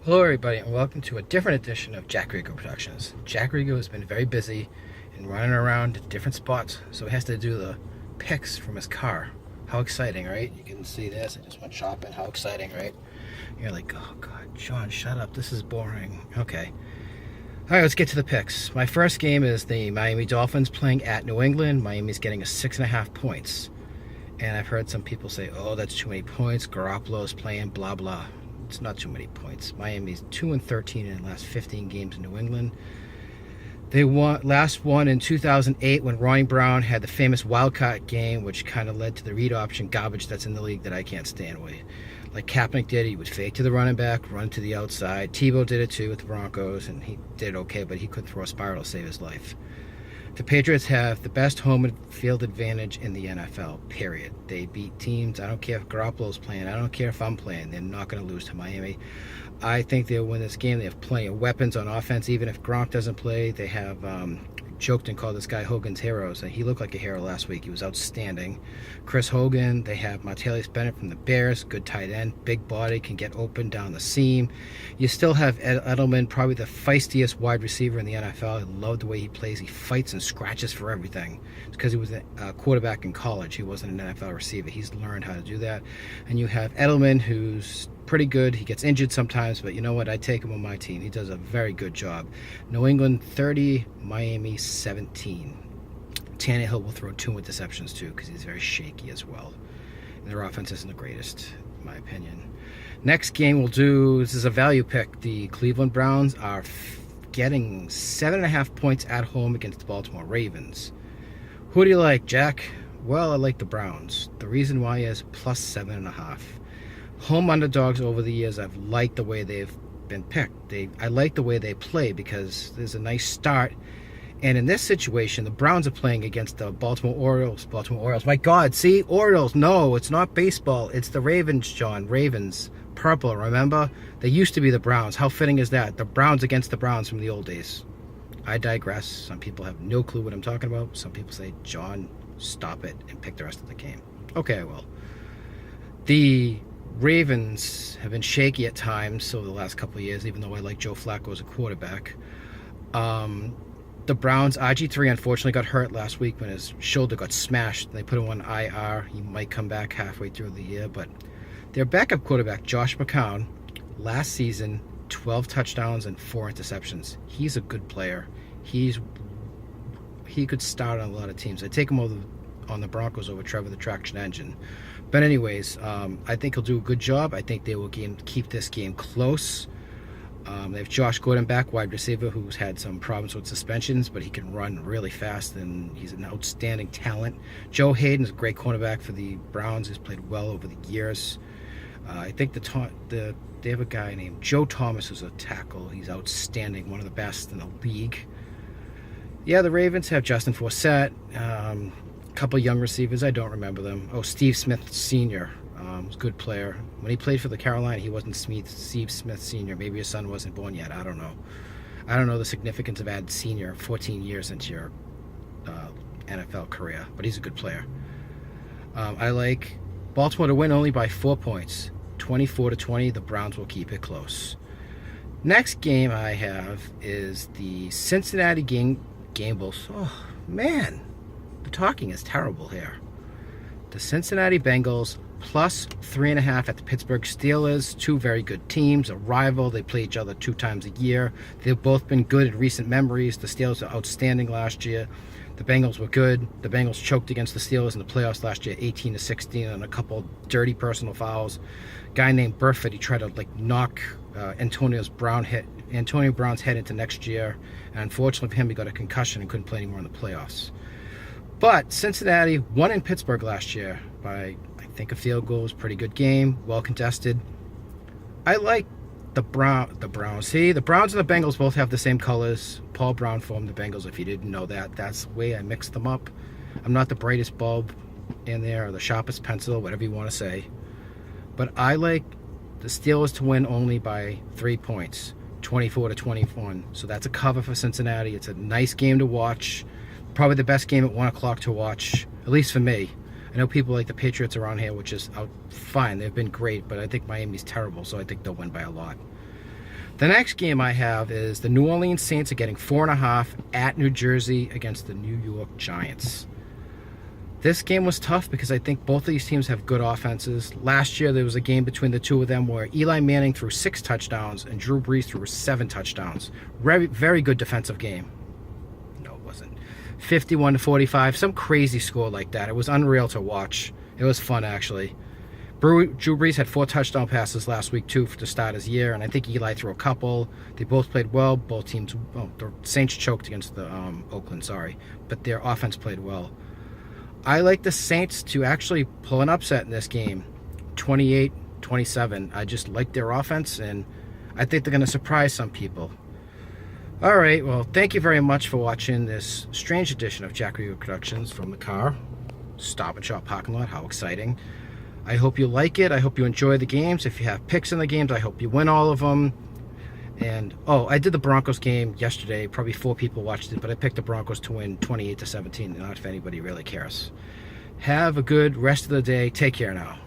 Hello everybody and welcome to a different edition of Jack Rigo Productions. Jack Rigo has been very busy and running around to different spots, so he has to do the pics from his car. How exciting, right? You can see this, I just went shopping. How exciting, right? You're like, oh god, John, shut up, this is boring. Okay. Alright, let's get to the picks. My first game is the Miami Dolphins playing at New England. Miami's getting a 6.5 points. And I've heard some people say, oh, that's too many points, Garoppolo's playing, blah blah. It's not too many points. Miami's 2-13 in the last 15 games in New England. They last won in 2008 when Ronnie Brown had the famous wildcat game, which kind of led to the read option garbage that's in the league that I can't stand. Like Kaepernick did, he would fake to the running back, run to the outside. Tebow did it too with the Broncos, and he did okay, but he couldn't throw a spiral to save his life. The Patriots have the best home field advantage in the NFL, period. They beat teams. I don't care if Garoppolo's playing. I don't care if I'm playing. They're not going to lose to Miami. I think they'll win this game. They have plenty of weapons on offense. Even if Gronk doesn't play, they have joked and called this guy Hogan's Heroes. And he looked like a hero last week. He was outstanding. Chris Hogan. They have Martellus Bennett from the Bears. Good tight end. Big body. Can get open down the seam. You still have Edelman, probably the feistiest wide receiver in the NFL. I love the way he plays. He fights and scratches for everything. It's because he was a quarterback in college. He wasn't an NFL receiver. He's learned how to do that. And you have Edelman, who's pretty good. He gets injured sometimes, but you know what? I take him on my team. He does a very good job. New England 30, Miami 17. Tannehill will throw 2 interceptions too because he's very shaky as well. And their offense isn't the greatest, in my opinion. Next game we'll do, this is a value pick. The Cleveland Browns are getting 7.5 points at home against the Baltimore Ravens. Who do you like, Jack? Well, I like the Browns. The reason why is plus 7.5. Home underdogs over the years, I've liked the way they've been picked. I like the way they play because there's a nice start. And in this situation, the Browns are playing against the Baltimore Orioles. Baltimore Orioles. My God, see? Orioles. No, it's not baseball. It's the Ravens, John. Ravens. Purple, remember? They used to be the Browns. How fitting is that? The Browns against the Browns from the old days. I digress. Some people have no clue what I'm talking about. Some people say, John, stop it and pick the rest of the game. Okay, I will. The Ravens have been shaky at times over the last couple of years, even though I like Joe Flacco as a quarterback. The Browns, RG3 unfortunately got hurt last week when his shoulder got smashed. They put him on IR. He might come back halfway through the year, but their backup quarterback, Josh McCown, last season, 12 touchdowns and 4 interceptions. He's a good player. He could start on a lot of teams. I take him on the Broncos over Trevor the Traction Engine. But anyways, I think he'll do a good job. I think they will keep this game close. They have Josh Gordon back, wide receiver, who's had some problems with suspensions, but he can run really fast, and he's an outstanding talent. Joe Hayden's a great cornerback for the Browns. He's played well over the years. I think they have a guy named Joe Thomas who's a tackle. He's outstanding, one of the best in the league. Yeah, the Ravens have Justin Forsett. A couple young receivers, I don't remember them. Oh, Steve Smith Sr. Was a good player. When he played for the Carolina, he wasn't Steve Smith Sr. Maybe his son wasn't born yet. I don't know. I don't know the significance of adding senior 14 years into your NFL career, but he's a good player. I like Baltimore to win only by 4 points. 24-20, the Browns will keep it close. Next game I have is the Cincinnati Bengals. Oh, man. The talking is terrible here. The Cincinnati Bengals plus 3.5 at the Pittsburgh Steelers. 2 very good teams, a rival. They play each other 2 times a year. They've both been good in recent memories. The Steelers were outstanding last year. The Bengals were good. The Bengals choked against the Steelers in the playoffs last year, 18-16, on a couple dirty personal fouls. Guy named Burfitt, he tried to knock Antonio Brown's head into next year. And unfortunately for him, he got a concussion and couldn't play anymore in the playoffs. But Cincinnati won in Pittsburgh last year by, I think, a field goal. It was a pretty good game, well contested. I like the Browns. See, the Browns and the Bengals both have the same colors. Paul Brown formed the Bengals, if you didn't know that. That's the way I mixed them up. I'm not the brightest bulb in there or the sharpest pencil, whatever you want to say. But I like the Steelers to win only by 3 points, 24-21. So that's a cover for Cincinnati. It's a nice game to watch. Probably the best game at 1 o'clock to watch, at least for me. I know people like the Patriots around here, which is fine. They've been great, but I think Miami's terrible, so I think they'll win by a lot. The next game I have is the New Orleans Saints are getting 4.5 at New Jersey against the New York Giants. This game was tough because I think both of these teams have good offenses. Last year there was a game between the two of them where Eli Manning threw 6 touchdowns and Drew Brees threw 7 touchdowns. Very, very good defensive game. No, it wasn't. 51-45, some crazy score like that. It was unreal to watch. It was fun, actually. Drew Brees had 4 touchdown passes last week, too, to start his year, and I think Eli threw a couple. They both played well. Both teams, the Saints choked against the Oakland, but their offense played well. I like the Saints to actually pull an upset in this game, 28-27. I just like their offense, and I think they're going to surprise some people. All right, well, thank you very much for watching this strange edition of Jack Rego Productions from the car. Stop and Shop parking lot. How exciting. I hope you like it. I hope you enjoy the games. If you have picks in the games, I hope you win all of them. And, I did the Broncos game yesterday. Probably 4 people watched it, but I picked the Broncos to win 28-17, not if anybody really cares. Have a good rest of the day. Take care now.